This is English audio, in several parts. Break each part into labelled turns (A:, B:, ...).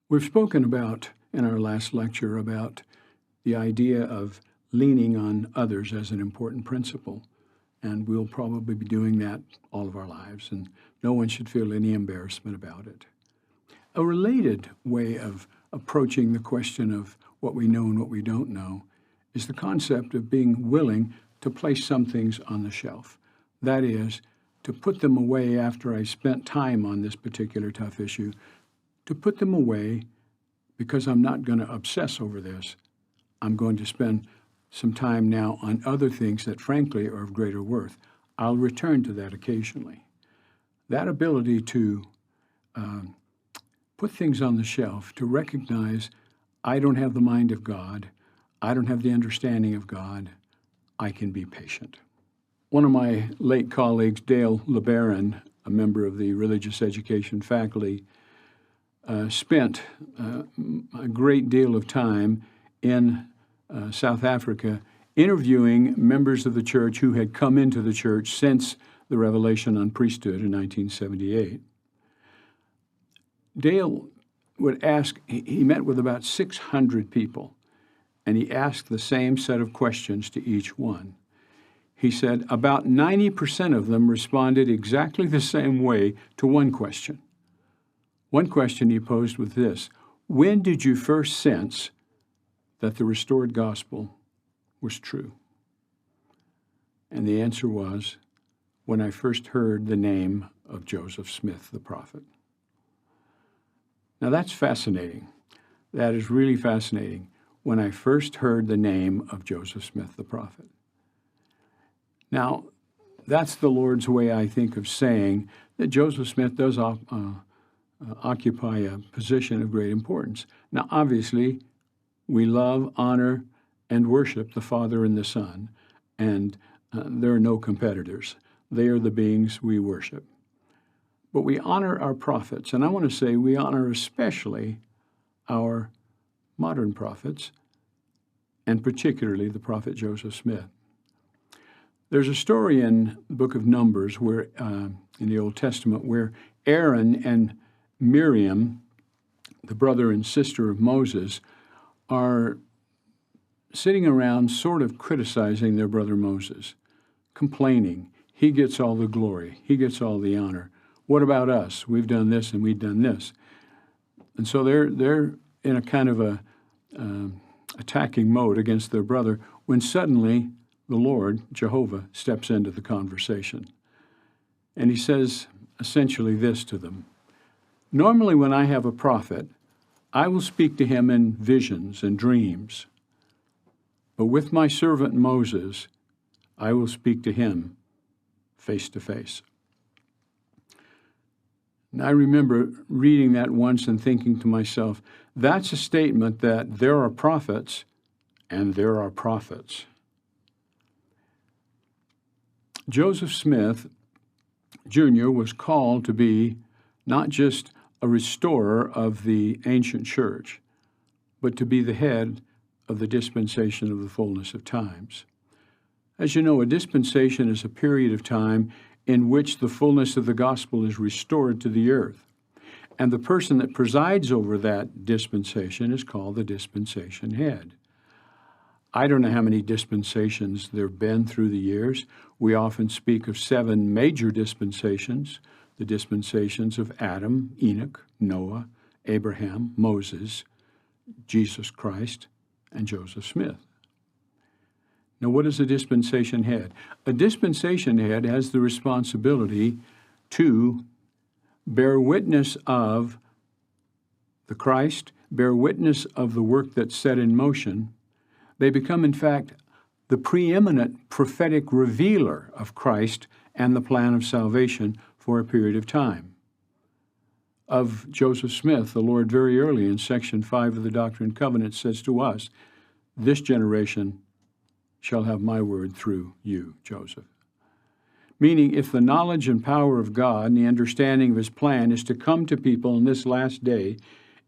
A: We've spoken about, in our last lecture, about the idea of leaning on others as an important principle. And we'll probably be doing that all of our lives, and no one should feel any embarrassment about it. A related way of approaching the question of what we know and what we don't know is the concept of being willing to place some things on the shelf. That is, to put them away after I spent time on this particular tough issue, to put them away because I'm not going to obsess over this. I'm going to spend some time now on other things that frankly are of greater worth. I'll return to that occasionally. That ability to put things on the shelf, to recognize I don't have the mind of God, I don't have the understanding of God, I can be patient. One of my late colleagues, Dale LeBaron, a member of the religious education faculty, spent a great deal of time in South Africa interviewing members of the church who had come into the church since the revelation on priesthood in 1978. Dale would ask, he met with about 600 people, and he asked the same set of questions to each one. He said about 90% of them responded exactly the same way to one question. One question he posed was this: when did you first sense that the restored gospel was true? And the answer was, when I first heard the name of Joseph Smith, the prophet. Now that's fascinating. That is really fascinating. When I first heard the name of Joseph Smith, the prophet. Now, that's the Lord's way, I think, of saying that Joseph Smith does occupy a position of great importance. Now, obviously, we love, honor, and worship the Father and the Son, and there are no competitors. They are the beings we worship. But we honor our prophets, and I want to say we honor especially our modern prophets, and particularly the prophet Joseph Smith. There's a story in the book of Numbers where, in the Old Testament, where Aaron and Miriam, the brother and sister of Moses, are sitting around sort of criticizing their brother Moses, complaining. He gets all the glory. He gets all the honor. What about us? We've done this and we've done this. And so they're in a kind of a attacking mode against their brother when suddenly the Lord, Jehovah, steps into the conversation. And he says essentially this to them: normally when I have a prophet, I will speak to him in visions and dreams. But with my servant Moses, I will speak to him face to face. And I remember reading that once and thinking to myself, that's a statement that there are prophets and there are prophets. Joseph Smith, Jr. was called to be not just a restorer of the ancient church, but to be the head of the dispensation of the fullness of times. As you know, a dispensation is a period of time in which the fullness of the gospel is restored to the earth. And the person that presides over that dispensation is called the dispensation head. I don't know how many dispensations there have been through the years. We often speak of 7 major dispensations: the dispensations of Adam, Enoch, Noah, Abraham, Moses, Jesus Christ, and Joseph Smith. Now, what is a dispensation head? A dispensation head has the responsibility to bear witness of the Christ, bear witness of the work that's set in motion. They become, in fact, the preeminent prophetic revealer of Christ and the plan of salvation for a period of time. Of Joseph Smith, the Lord very early in section 5 of the Doctrine and Covenants says to us, this generation shall have my word through you, Joseph. Meaning, if the knowledge and power of God and the understanding of his plan is to come to people in this last day,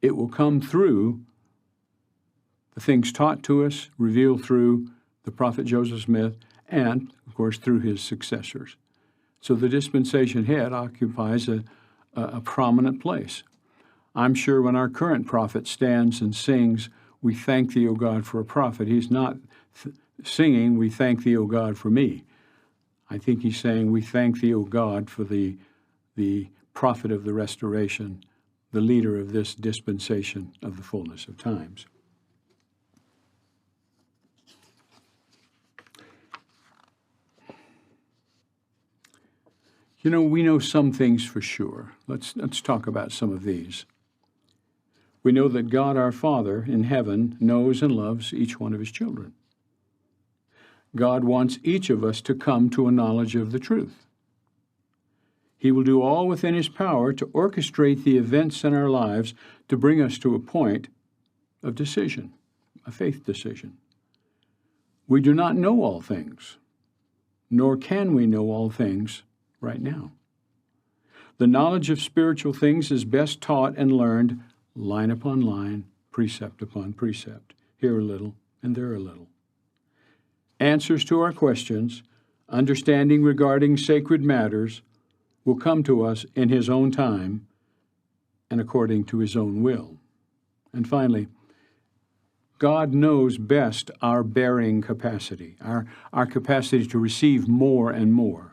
A: it will come through the things taught to us, revealed through the prophet Joseph Smith, and, of course, through his successors. So the dispensation head occupies a prominent place. I'm sure when our current prophet stands and sings, "We thank thee, O God," for a prophet, he's not singing, "We thank thee, O God," for me. I think he's saying, "We thank thee, O God," for the prophet of the restoration, the leader of this dispensation of the fullness of times. You know, we know some things for sure. Let's talk about some of these. We know that God our Father in heaven knows and loves each one of his children. God wants each of us to come to a knowledge of the truth. He will do all within his power to orchestrate the events in our lives to bring us to a point of decision, a faith decision. We do not know all things, nor can we know all things right now. The knowledge of spiritual things is best taught and learned line upon line, precept upon precept, here a little and there a little. Answers to our questions, understanding regarding sacred matters, will come to us in his own time and according to his own will. And finally, God knows best our bearing capacity, our capacity to receive more and more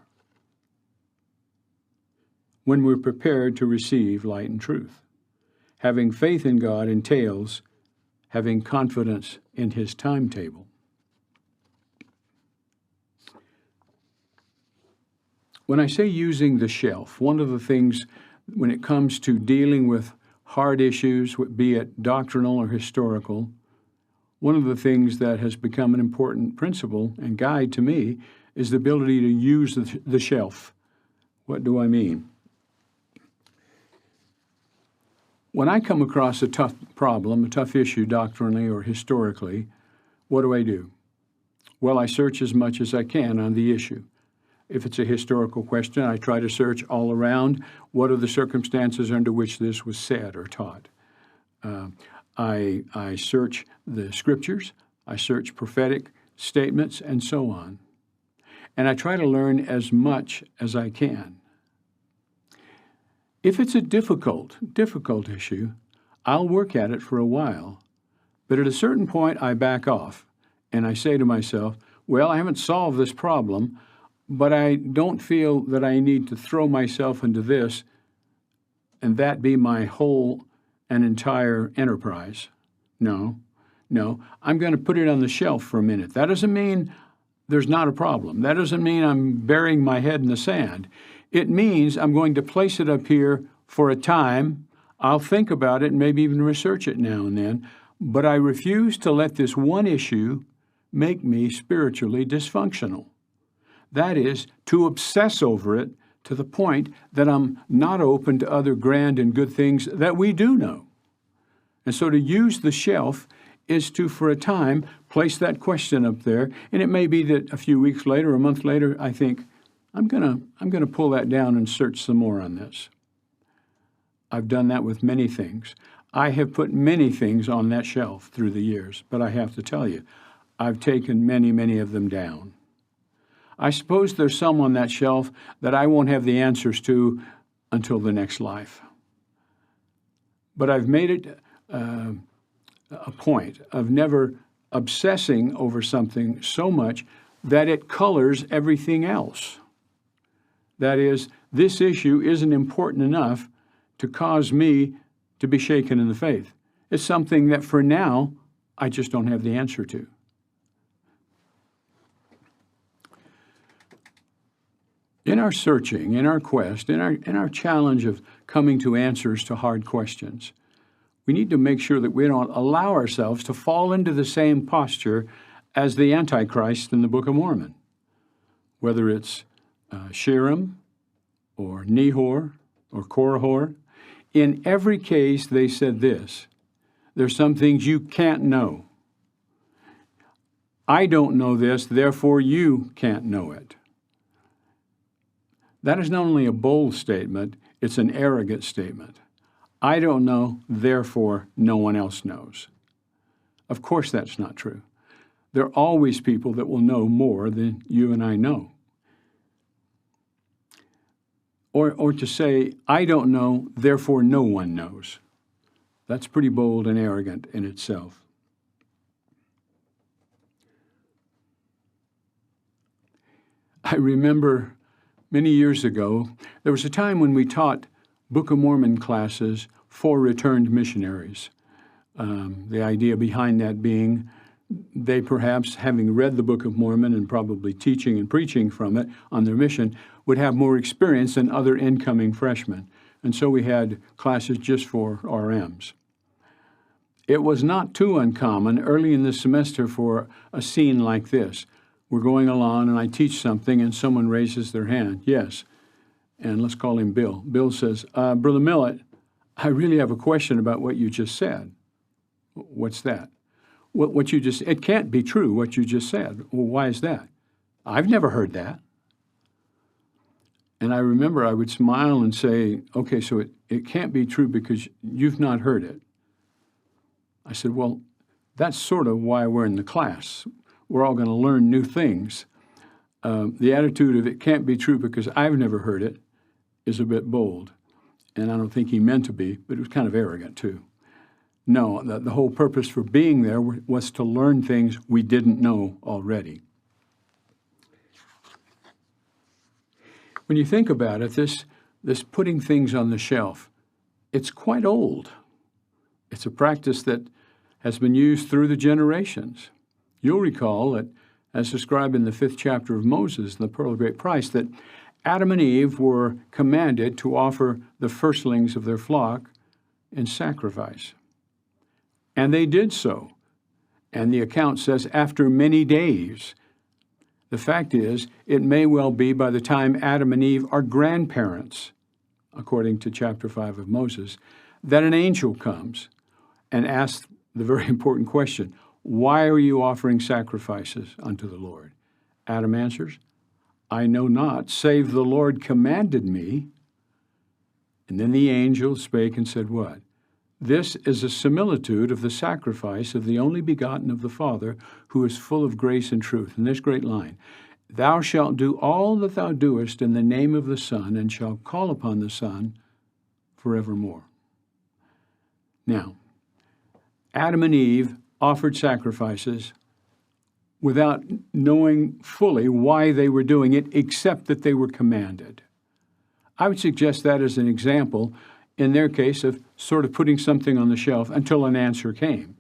A: when we're prepared to receive light and truth. Having faith in God entails having confidence in his timetable. When I say using the shelf, one of the things when it comes to dealing with hard issues, be it doctrinal or historical, one of the things that has become an important principle and guide to me is the ability to use the shelf. What do I mean? When I come across a tough problem, a tough issue doctrinally or historically, what do? Well, I search as much as I can on the issue. If it's a historical question, I try to search all around what are the circumstances under which this was said or taught. I search the scriptures, I search prophetic statements, and so on. And I try to learn as much as I can. If it's a difficult issue, I'll work at it for a while. But at a certain point, I back off, and I say to myself, well, I haven't solved this problem, but I don't feel that I need to throw myself into this and that be my whole and entire enterprise. No, I'm going to put it on the shelf for a minute. That doesn't mean there's not a problem. That doesn't mean I'm burying my head in the sand. It means I'm going to place it up here for a time. I'll think about it and maybe even research it now and then, but I refuse to let this one issue make me spiritually dysfunctional. That is, to obsess over it to the point that I'm not open to other grand and good things that we do know. And so to use the shelf is to, for a time, place that question up there, and it may be that a few weeks later, a month later, I think, I'm gonna pull that down and search some more on this. I've done that with many things. I have put many things on that shelf through the years, but I have to tell you, I've taken many of them down. I suppose there's some on that shelf that I won't have the answers to until the next life. But I've made it a point of never obsessing over something so much that it colors everything else. That is, this issue isn't important enough to cause me to be shaken in the faith. It's something that for now, I just don't have the answer to. In our searching, in our quest, in our challenge of coming to answers to hard questions, we need to make sure that we don't allow ourselves to fall into the same posture as the Antichrist in the Book of Mormon, whether it's Shirem or Nehor or Korihor. In every case, they said this: there's some things you can't know. I don't know this, therefore you can't know it. That is not only a bold statement, it's an arrogant statement. I don't know, therefore no one else knows. Of course that's not true. There are always people that will know more than you and I know. Or to say, I don't know, therefore no one knows. That's pretty bold and arrogant in itself. I remember many years ago, there was a time when we taught Book of Mormon classes for returned missionaries. The idea behind that being they perhaps, having read the Book of Mormon and probably teaching and preaching from it on their mission, would have more experience than other incoming freshmen. And so we had classes just for RMs. It was not too uncommon early in the semester for a scene like this. We're going along and I teach something and someone raises their hand. Yes. And let's call him Bill. Bill says, Brother Millet, I really have a question about what you just said. What's that? What you just, it can't be true what you just said. Well, why is that? I've never heard that. And I remember I would smile and say, okay, so it can't be true because you've not heard it. I said, well, that's sort of why we're in the class. We're all going to learn new things. The attitude of it can't be true because I've never heard it is a bit bold. And I don't think he meant to be, but it was kind of arrogant too. No, the whole purpose for being there was to learn things we didn't know already. When you think about it, this putting things on the shelf, it's quite old. It's a practice that has been used through the generations. You'll recall that, as described in the 5th chapter of Moses, the Pearl of Great Price, that Adam and Eve were commanded to offer the firstlings of their flock in sacrifice. And they did so. And the account says, after many days. The fact is, it may well be by the time Adam and Eve are grandparents, according to chapter 5 of Moses, that an angel comes and asks the very important question, why are you offering sacrifices unto the Lord? Adam answers, I know not, save the Lord commanded me. And then the angel spake and said, what? This is a similitude of the sacrifice of the only begotten of the Father, who is full of grace and truth. And this great line, thou shalt do all that thou doest in the name of the Son, and shalt call upon the Son forevermore. Now, Adam and Eve offered sacrifices without knowing fully why they were doing it, except that they were commanded. I would suggest that as an example, in their case, of sort of putting something on the shelf until an answer came.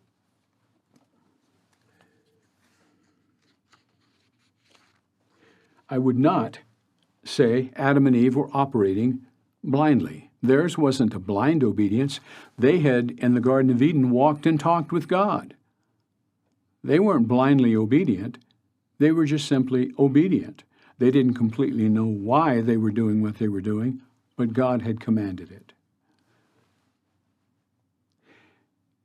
A: I would not say Adam and Eve were operating blindly. Theirs wasn't a blind obedience. They had, in the Garden of Eden, walked and talked with God. They weren't blindly obedient. They were just simply obedient. They didn't completely know why they were doing what they were doing, but God had commanded it.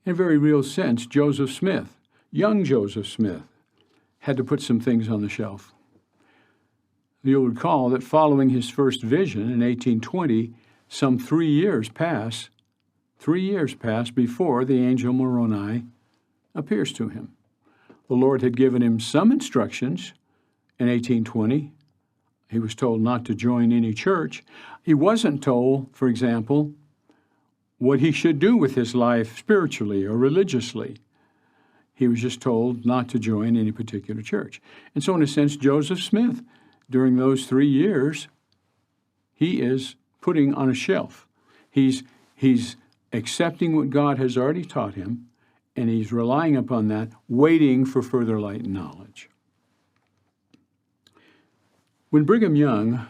A: In a very real sense, Joseph Smith, young Joseph Smith, had to put some things on the shelf. You'll recall that following his first vision in 1820, some 3 years pass before the angel Moroni appears to him. The Lord had given him some instructions in 1820. He was told not to join any church. He wasn't told, for example, what he should do with his life spiritually or religiously. He was just told not to join any particular church. And so in a sense, Joseph Smith, during those 3 years, he is putting on a shelf. He's accepting what God has already taught him, and he's relying upon that, waiting for further light and knowledge. When Brigham Young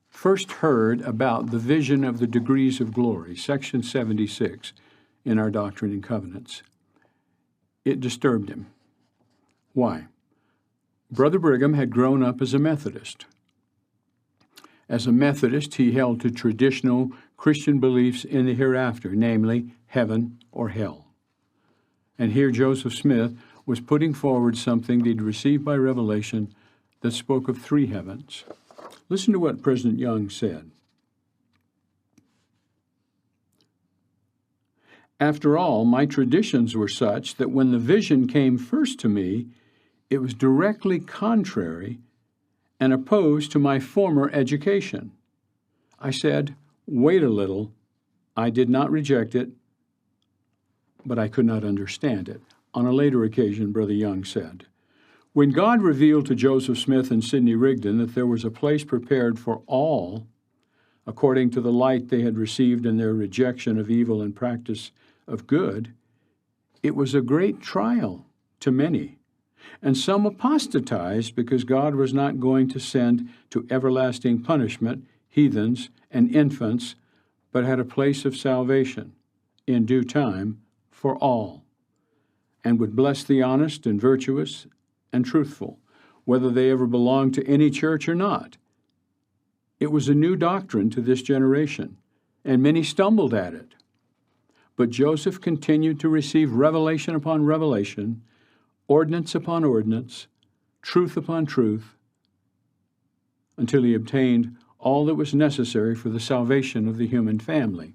A: first heard about the vision of the degrees of glory, section 76 in our Doctrine and Covenants, it disturbed him. Why? Brother Brigham had grown up as a Methodist. As a Methodist, he held to traditional Christian beliefs in the hereafter, namely heaven or hell. And here Joseph Smith was putting forward something that he'd received by revelation that spoke of 3 heavens. Listen to what President Young said. After all, my traditions were such that when the vision came first to me, it was directly contrary and opposed to my former education. I said, wait a little. I did not reject it, but I could not understand it. On a later occasion, Brother Young said, when God revealed to Joseph Smith and Sidney Rigdon that there was a place prepared for all, according to the light they had received in their rejection of evil and practice of good, it was a great trial to many. And some apostatized because God was not going to send to everlasting punishment heathens and infants, but had a place of salvation in due time for all, and would bless the honest and virtuous and truthful, whether they ever belonged to any church or not. It was a new doctrine to this generation, and many stumbled at it. But Joseph continued to receive revelation upon revelation, ordinance upon ordinance, truth upon truth, until he obtained all that was necessary for the salvation of the human family.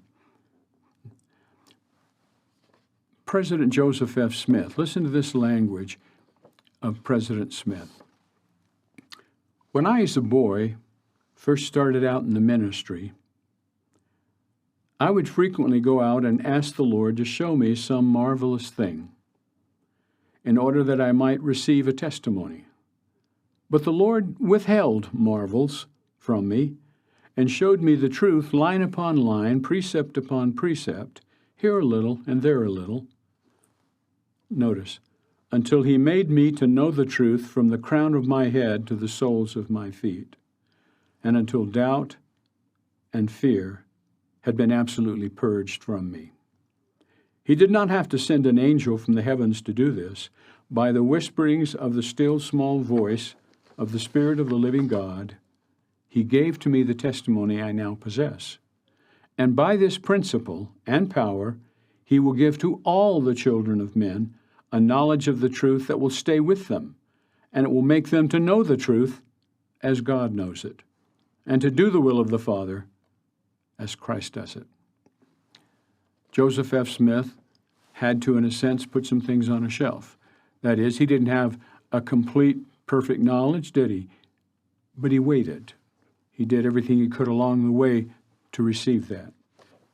A: President Joseph F. Smith, listen to this language of President Smith. When I, as a boy, first started out in the ministry, I would frequently go out and ask the Lord to show me some marvelous thing in order that I might receive a testimony. But the Lord withheld marvels from me and showed me the truth line upon line, precept upon precept, here a little and there a little. Notice, until he made me to know the truth from the crown of my head to the soles of my feet, and until doubt and fear had been absolutely purged from me. He did not have to send an angel from the heavens to do this. By the whisperings of the still small voice of the Spirit of the living God, he gave to me the testimony I now possess. And by this principle and power, he will give to all the children of men a knowledge of the truth that will stay with them, and it will make them to know the truth as God knows it, and to do the will of the Father as Christ does it. Joseph F. Smith had to, in a sense, put some things on a shelf. That is, he didn't have a complete, perfect knowledge, did he? But he waited. He did everything he could along the way to receive that.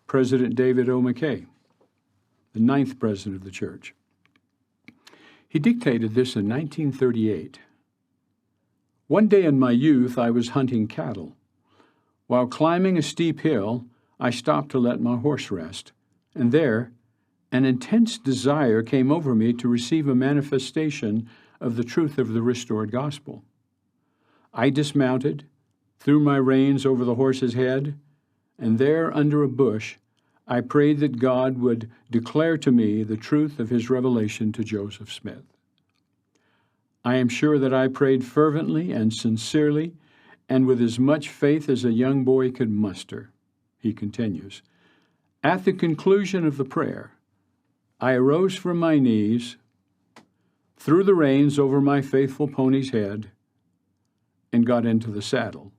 A: President David O. McKay, the 9th president of the church, he dictated this in 1938. One day in my youth, I was hunting cattle. While climbing a steep hill, I stopped to let my horse rest, and there, an intense desire came over me to receive a manifestation of the truth of the restored gospel. I dismounted, threw my reins over the horse's head, and there, under a bush, I prayed that God would declare to me the truth of his revelation to Joseph Smith. I am sure that I prayed fervently and sincerely and with as much faith as a young boy could muster. He continues, at the conclusion of the prayer, I arose from my knees, threw the reins over my faithful pony's head, and got into the saddle.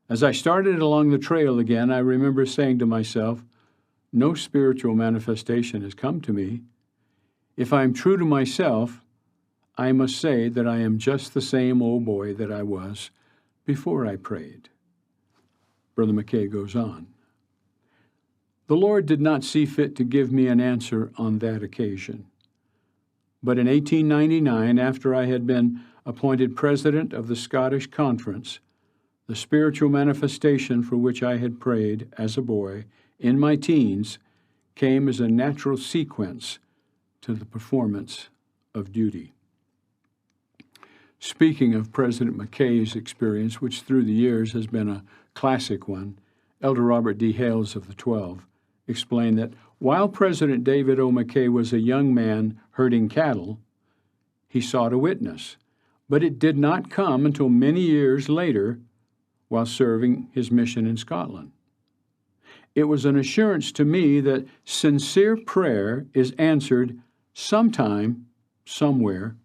A: As I started along the trail again, I remember saying to myself, no spiritual manifestation has come to me. If I am true to myself, I must say that I am just the same old boy that I was before I prayed. Brother McKay goes on. The Lord did not see fit to give me an answer on that occasion. But in 1899, after I had been appointed president of the Scottish Conference, the spiritual manifestation for which I had prayed as a boy in my teens came as a natural sequence to the performance of duty. Speaking of President McKay's experience, which through the years has been a classic one, Elder Robert D. Hales of the 12 explained that while President David O. McKay was a young man herding cattle, he sought a witness, but it did not come until many years later while serving his mission in Scotland. It was an assurance to me that sincere prayer is answered sometime, somewhere.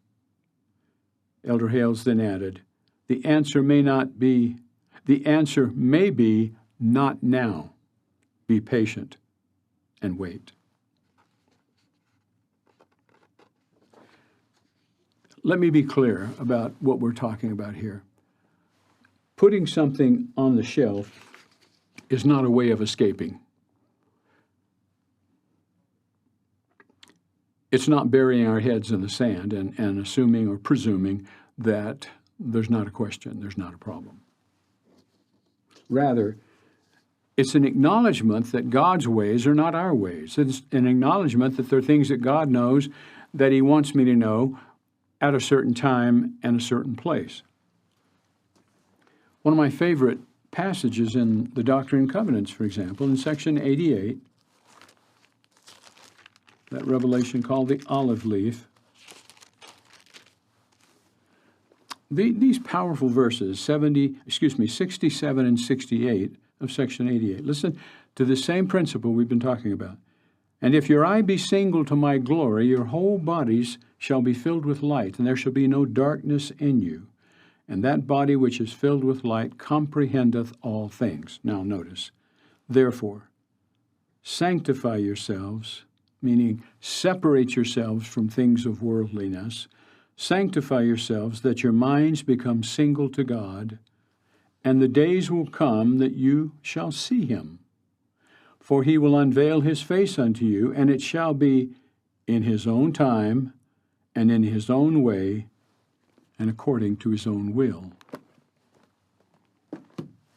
A: Elder Hales then added, the answer may be not now. Be patient and wait. Let me be clear about what we're talking about here. Putting something on the shelf is not a way of escaping. It's not burying our heads in the sand and assuming or presuming that there's not a question, there's not a problem. Rather, it's an acknowledgement that God's ways are not our ways. It's an acknowledgement that there are things that God knows that He wants me to know at a certain time and a certain place. One of my favorite passages in the Doctrine and Covenants, for example, in section 88, that revelation called the olive leaf. These powerful verses, 67 and 68 of section 88. Listen to the same principle we've been talking about. And if your eye be single to my glory, your whole bodies shall be filled with light, and there shall be no darkness in you. And that body which is filled with light comprehendeth all things. Now notice, therefore, sanctify yourselves, meaning separate yourselves from things of worldliness. Sanctify yourselves, that your minds become single to God, and the days will come that you shall see him. For he will unveil his face unto you, and it shall be in his own time, and in his own way, and according to his own will.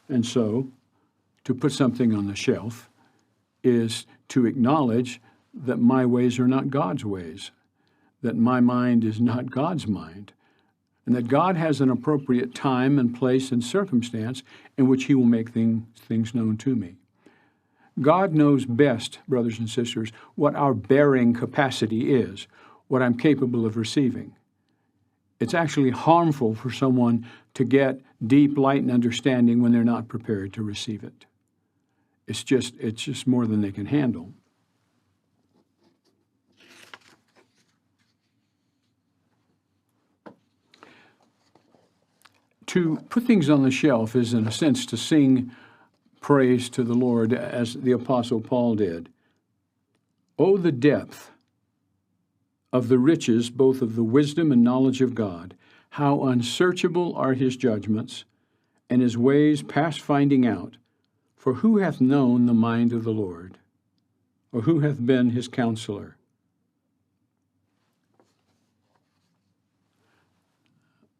A: And so, to put something on the shelf is to acknowledge that my ways are not God's ways, that my mind is not God's mind, and that God has an appropriate time and place and circumstance in which he will make things known to me. God knows best, brothers and sisters, what our bearing capacity is, what I'm capable of receiving. It's actually harmful for someone to get deep light and understanding when they're not prepared to receive it. It's just more than they can handle. To put things on the shelf is, in a sense, to sing praise to the Lord, as the Apostle Paul did. Oh, the depth of the riches, both of the wisdom and knowledge of God! How unsearchable are his judgments, and his ways past finding out! For who hath known the mind of the Lord? Or who hath been his counselor?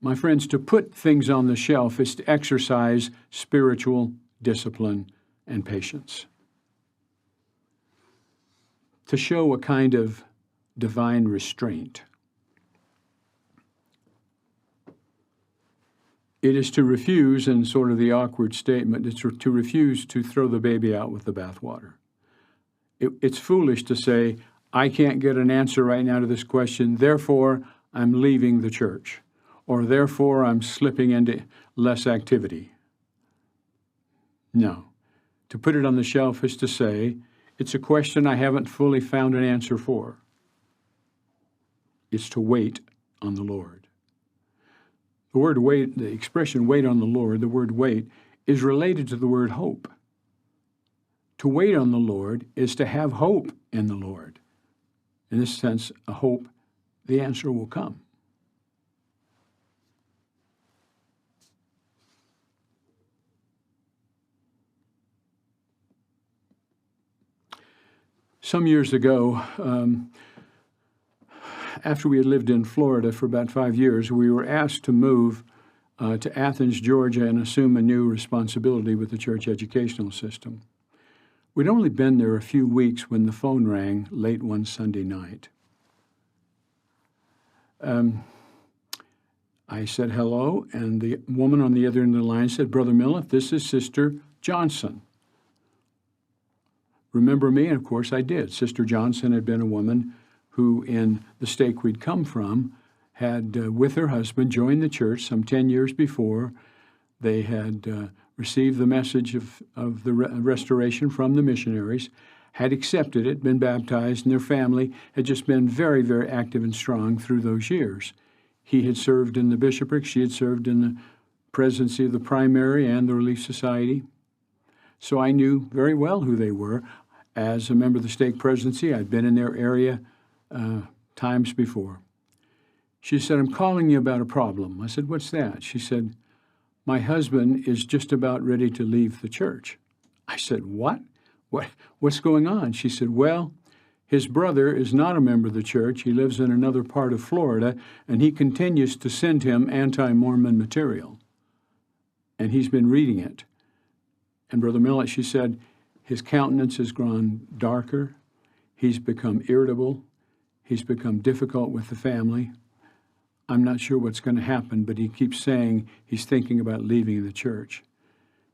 A: My friends, to put things on the shelf is to exercise spiritual discipline and patience. To show a kind of divine restraint. It is to refuse, in sort of the awkward statement, it's to refuse to throw the baby out with the bathwater. It's foolish to say, I can't get an answer right now to this question, therefore I'm leaving the church, or therefore I'm slipping into less activity. No. To put it on the shelf is to say, it's a question I haven't fully found an answer for. It's to wait on the Lord. The word wait, the expression wait on the Lord, the word wait, is related to the word hope. To wait on the Lord is to have hope in the Lord. In this sense, a hope, the answer will come. Some years ago, after we had lived in Florida for about 5 years, we were asked to move to Athens, Georgia, and assume a new responsibility with the church educational system. We'd only been there a few weeks when the phone rang late one Sunday night. I said hello, and the woman on the other end of the line said, Brother Millet, this is Sister Johnson. Remember me? And of course I did. Sister Johnson had been a woman who, in the stake we'd come from, had, with her husband, joined the church some 10 years before. They had received the message of the restoration from the missionaries, had accepted it, been baptized, and their family had just been very, very active and strong through those years. He had served in the bishopric. She had served in the presidency of the primary and the Relief Society. So I knew very well who they were. As a member of the stake presidency, I'd been in their area times before. She said, I'm calling you about a problem. I said, what's that? She said, my husband is just about ready to leave the church. I said, what? What's going on? She said, well, His brother is not a member of the church. He lives in another part of Florida, and he continues to send him anti-Mormon material. And he's been reading it. And Brother Millet, she said, his countenance has grown darker. He's become irritable. He's become difficult with the family. I'm not sure what's going to happen, but he keeps saying he's thinking about leaving the church.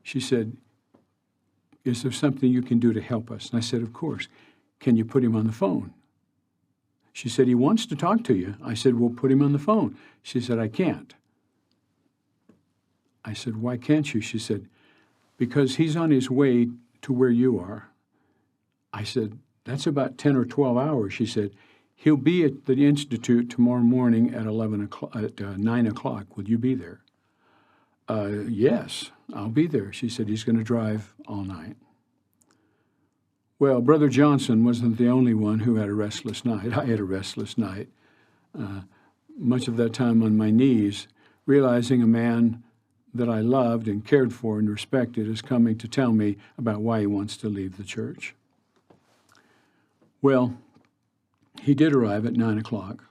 A: She said, is there something you can do to help us? And I said, of course. Can you put him on the phone? She said, he wants to talk to you. I said, well, put him on the phone. She said, I can't. I said, why can't you? She said, because he's on his way to where you are. I said, that's about 10 or 12 hours. She said, he'll be at the Institute tomorrow morning at 9 o'clock. Will you be there? Yes, I'll be there. She said, he's going to drive all night. Well, Brother Johnson wasn't the only one who had a restless night. I had a restless night. Much of that time on my knees, realizing a man that I loved and cared for and respected is coming to tell me about why he wants to leave the church. Well, he did arrive at 9 o'clock.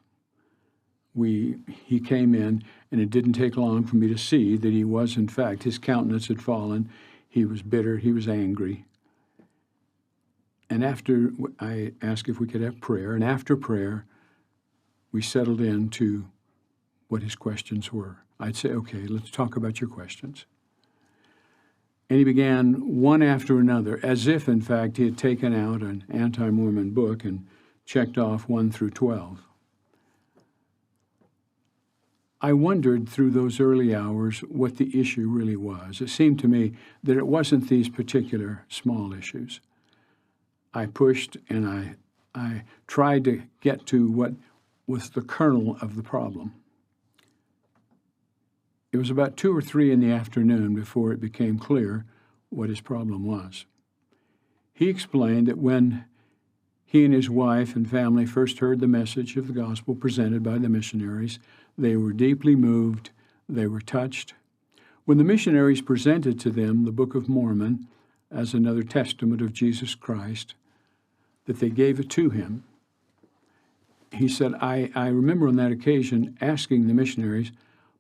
A: He came in, and it didn't take long for me to see that he was, in fact, his countenance had fallen. He was bitter. He was angry. And after I asked if we could have prayer, and after prayer, we settled into what his questions were. I'd say, okay, let's talk about your questions. And he began one after another, as if, in fact, he had taken out an anti-Mormon book and checked off 1 through 12. I wondered through those early hours what the issue really was. It seemed to me that it wasn't these particular small issues. I pushed and I tried to get to what was the kernel of the problem. It was about 2 or 3 in the afternoon before it became clear what his problem was. He explained that when he and his wife and family first heard the message of the gospel presented by the missionaries, they were deeply moved, they were touched. When the missionaries presented to them the Book of Mormon as another testament of Jesus Christ, that they gave it to him, he said, I remember on that occasion asking the missionaries,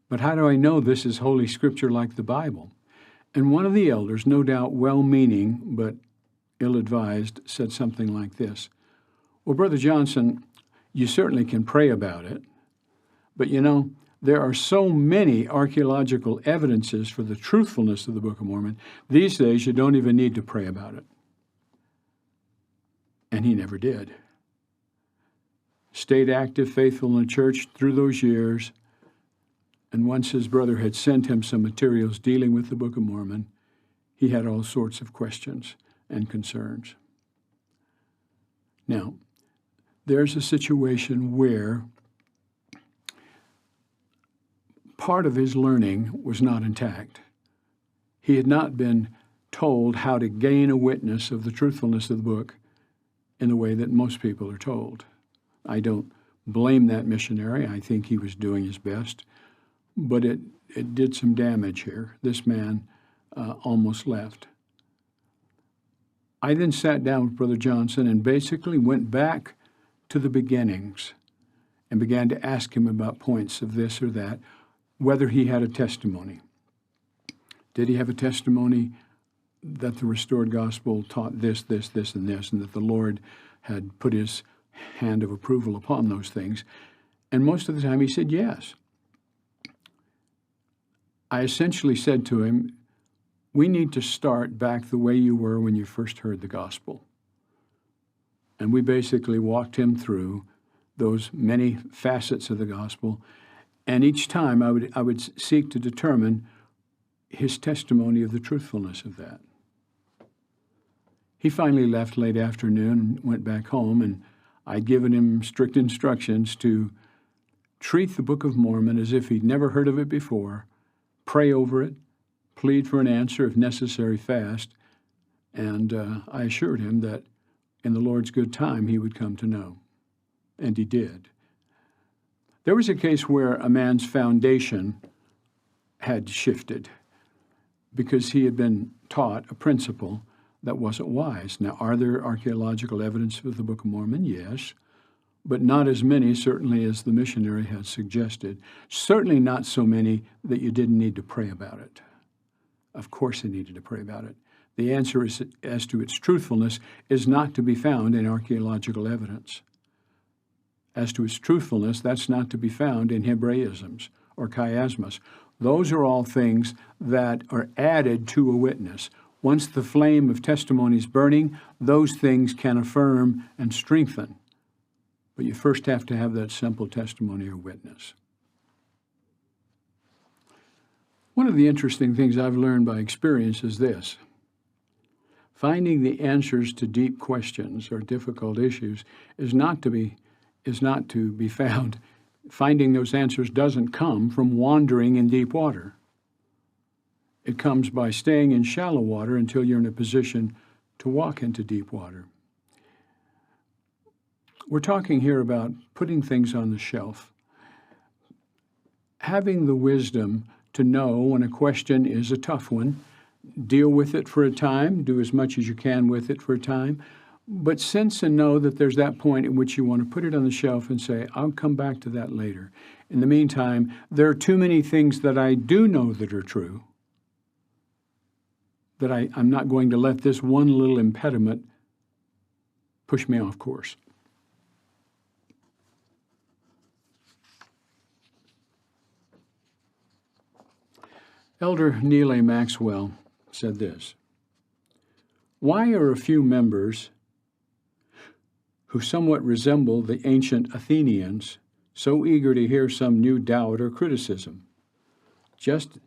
A: but how do I know this is Holy Scripture like the Bible? And one of the elders, no doubt well-meaning but ill-advised, said something like this. Well, Brother Johnson, you certainly can pray about it, but you know, there are so many archaeological evidences for the truthfulness of the Book of Mormon, these days you don't even need to pray about it. And he never did. Stayed active, faithful in the church through those years, and once his brother had sent him some materials dealing with the Book of Mormon, he had all sorts of questions and concerns. Now, there's a situation where part of his learning was not intact. He had not been told how to gain a witness of the truthfulness of the book in the way that most people are told. I don't blame that missionary. I think he was doing his best. But it did some damage here. This man almost left. I then sat down with Brother Johnson and basically went back to the beginnings and began to ask him about points of this or that, whether he had a testimony. Did he have a testimony that the restored gospel taught this, this, this, and this, and that the Lord had put his hand of approval upon those things? And most of the time he said yes. I essentially said to him, we need to start back the way you were when you first heard the gospel. And we basically walked him through those many facets of the gospel. And each time I would seek to determine his testimony of the truthfulness of that. He finally left late afternoon and went back home, and I'd given him strict instructions to treat the Book of Mormon as if he'd never heard of it before, pray over it, plead for an answer, if necessary, fast, and I assured him that in the Lord's good time he would come to know, and he did. There was a case where a man's foundation had shifted because he had been taught a principle that wasn't wise. Now, are there archaeological evidence for the Book of Mormon? Yes, but not as many, certainly, as the missionary had suggested. Certainly not so many that you didn't need to pray about it. Of course you needed to pray about it. The answer is, as to its truthfulness is not to be found in archaeological evidence. As to its truthfulness, that's not to be found in Hebraisms or chiasmus. Those are all things that are added to a witness. Once the flame of testimony is burning, those things can affirm and strengthen. But you first have to have that simple testimony or witness. One of the interesting things I've learned by experience is this. Finding the answers to deep questions or difficult issues is not to be found. Finding those answers doesn't come from wandering in deep water. It comes by staying in shallow water until you're in a position to walk into deep water. We're talking here about putting things on the shelf. Having the wisdom to know when a question is a tough one, deal with it for a time, do as much as you can with it for a time, but sense and know that there's that point in which you want to put it on the shelf and say, I'll come back to that later. In the meantime, there are too many things that I do know that are true, that I'm not going to let this one little impediment push me off course. Elder Neal A. Maxwell said this, "Why are a few members who somewhat resemble the ancient Athenians so eager to hear some new doubt or criticism? Just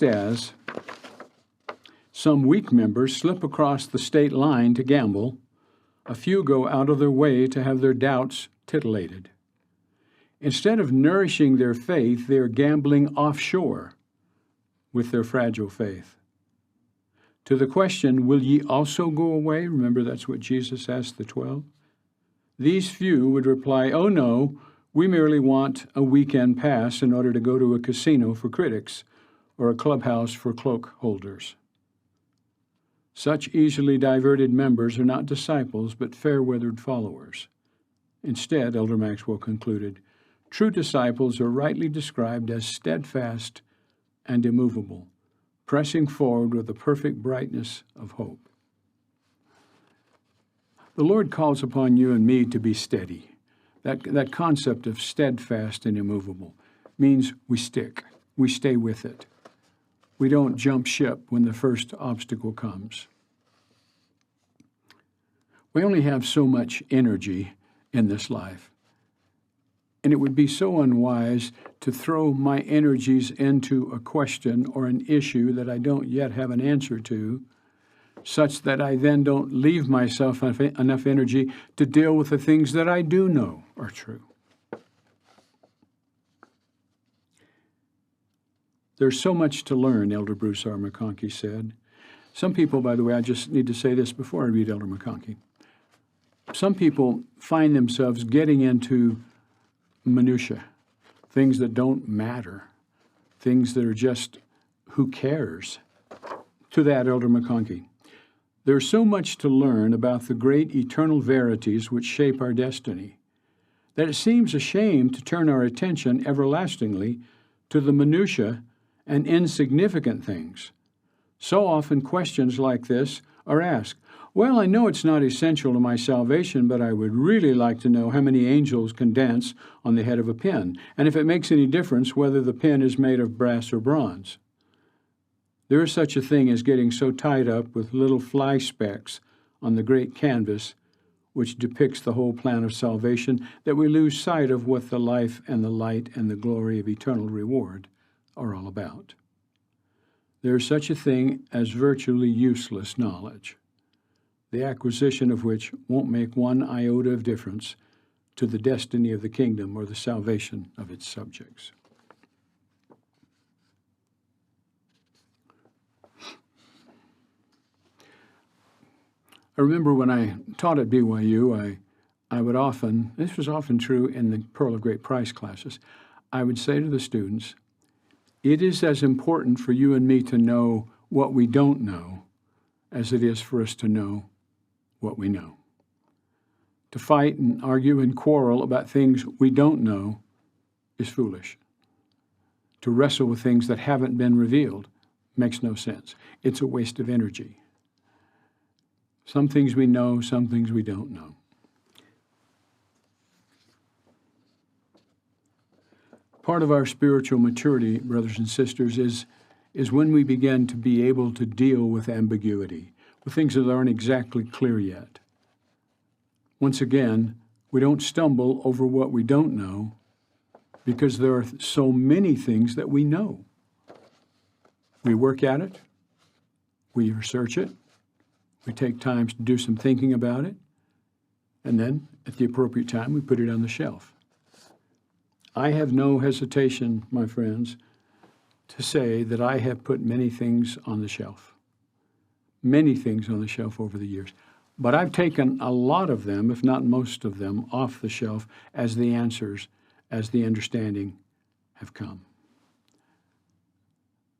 A: as some weak members slip across the state line to gamble, a few go out of their way to have their doubts titillated. Instead of nourishing their faith, they are gambling offshore with their fragile faith. To the question, will ye also go away? Remember, that's what Jesus asked the 12. These few would reply, oh no, we merely want a weekend pass in order to go to a casino for critics or a clubhouse for cloak holders. Such easily diverted members are not disciples, but fair-weathered followers. Instead, Elder Maxwell concluded, true disciples are rightly described as steadfast and immovable, pressing forward with the perfect brightness of hope. The Lord calls upon you and me to be steady. That concept of steadfast and immovable means we stick. We stay with it. We don't jump ship when the first obstacle comes. We only have so much energy in this life. And it would be so unwise to throw my energies into a question or an issue that I don't yet have an answer to, such that I then don't leave myself enough energy to deal with the things that I do know are true. There's so much to learn, Elder Bruce R. McConkie said. Some people, by the way, I just need to say this before I read Elder McConkie. Some people find themselves getting into minutia, things that don't matter, things that are just, who cares? To that, Elder McConkie, there's so much to learn about the great eternal verities which shape our destiny, that it seems a shame to turn our attention everlastingly to the minutia and insignificant things. So often questions like this are asked, well, I know it's not essential to my salvation, but I would really like to know how many angels can dance on the head of a pin, and if it makes any difference whether the pin is made of brass or bronze. There is such a thing as getting so tied up with little fly specks on the great canvas which depicts the whole plan of salvation that we lose sight of what the life and the light and the glory of eternal reward are all about. There is such a thing as virtually useless knowledge, the acquisition of which won't make one iota of difference to the destiny of the kingdom or the salvation of its subjects. I remember when I taught at BYU, I would often, this was often true in the Pearl of Great Price classes, I would say to the students, it is as important for you and me to know what we don't know as it is for us to know what we know. To fight and argue and quarrel about things we don't know is foolish. To wrestle with things that haven't been revealed makes no sense. It's a waste of energy. Some things we know, some things we don't know. Part of our spiritual maturity, brothers and sisters, is when we begin to be able to deal with ambiguity, with things that aren't exactly clear yet. Once again, we don't stumble over what we don't know because there are so many things that we know. We work at it, we research it, we take time to do some thinking about it, and then at the appropriate time we put it on the shelf. I have no hesitation, my friends, to say that I have put many things on the shelf. Many things on the shelf over the years. But I've taken a lot of them, if not most of them, off the shelf as the answers, as the understanding have come.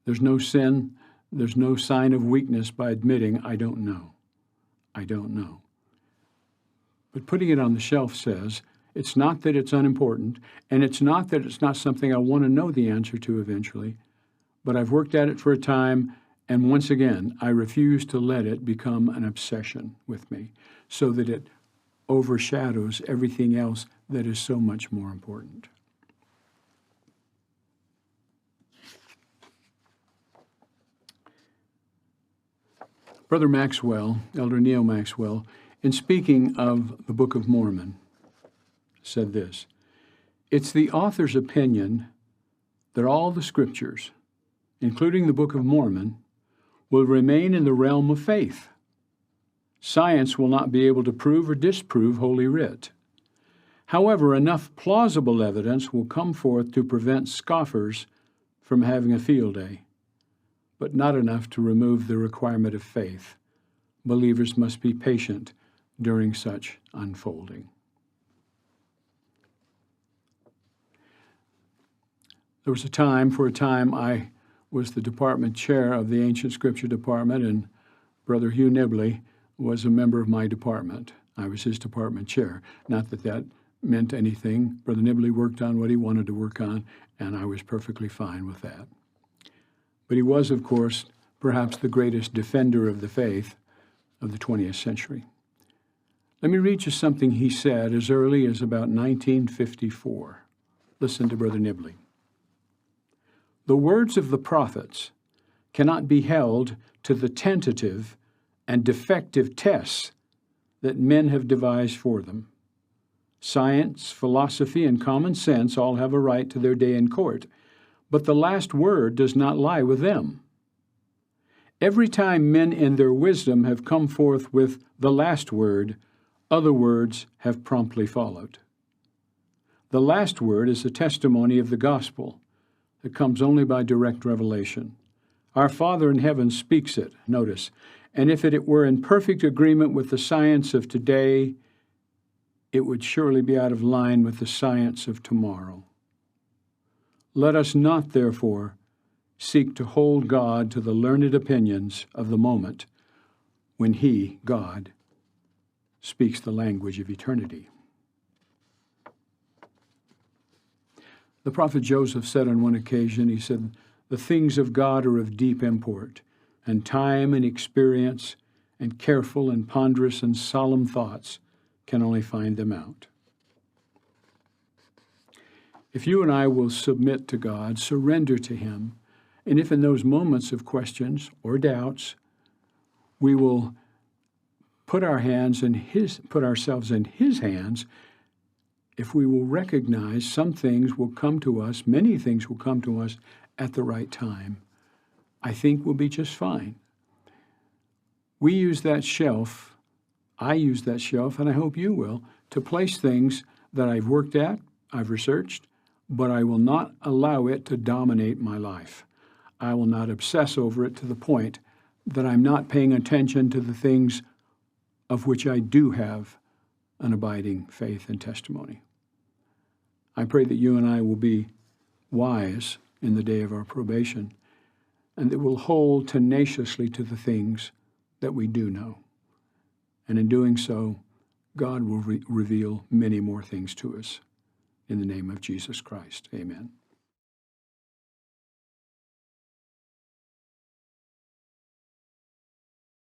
A: There's no sin, there's no sign of weakness by admitting, I don't know. I don't know. But putting it on the shelf says, it's not that it's unimportant, and it's not that it's not something I want to know the answer to eventually, but I've worked at it for a time, and once again, I refuse to let it become an obsession with me so that it overshadows everything else that is so much more important. Brother Maxwell, Elder Neil Maxwell, in speaking of the Book of Mormon, said this: it's the author's opinion that all the scriptures, including the Book of Mormon, will remain in the realm of faith. Science will not be able to prove or disprove Holy Writ. However, enough plausible evidence will come forth to prevent scoffers from having a field day, but not enough to remove the requirement of faith. Believers must be patient during such unfolding. There was a time, I was the department chair of the Ancient Scripture Department, and Brother Hugh Nibley was a member of my department. I was his department chair. Not that that meant anything. Brother Nibley worked on what he wanted to work on, and I was perfectly fine with that. But he was, of course, perhaps the greatest defender of the faith of the 20th century. Let me read you something he said as early as about 1954. Listen to Brother Nibley. The words of the prophets cannot be held to the tentative and defective tests that men have devised for them. Science, philosophy, and common sense all have a right to their day in court, but the last word does not lie with them. Every time men in their wisdom have come forth with the last word, other words have promptly followed. The last word is a testimony of the gospel that comes only by direct revelation. Our Father in heaven speaks it, notice, and if it were in perfect agreement with the science of today, it would surely be out of line with the science of tomorrow. Let us not, therefore, seek to hold God to the learned opinions of the moment when He, God, speaks the language of eternity. The prophet Joseph said on one occasion, he said, the things of God are of deep import, and time and experience and careful and ponderous and solemn thoughts can only find them out. If you and I will submit to God, surrender to Him, and if in those moments of questions or doubts, we will put ourselves in His hands, if we will recognize some things will come to us, many things will come to us at the right time, I think we'll be just fine. We use that shelf, I use that shelf, and I hope you will, to place things that I've worked at, I've researched, but I will not allow it to dominate my life. I will not obsess over it to the point that I'm not paying attention to the things of which I do have an abiding faith and testimony. I pray that you and I will be wise in the day of our probation, and that we'll hold tenaciously to the things that we do know. And in doing so, God will reveal many more things to us. In the name of Jesus Christ, amen.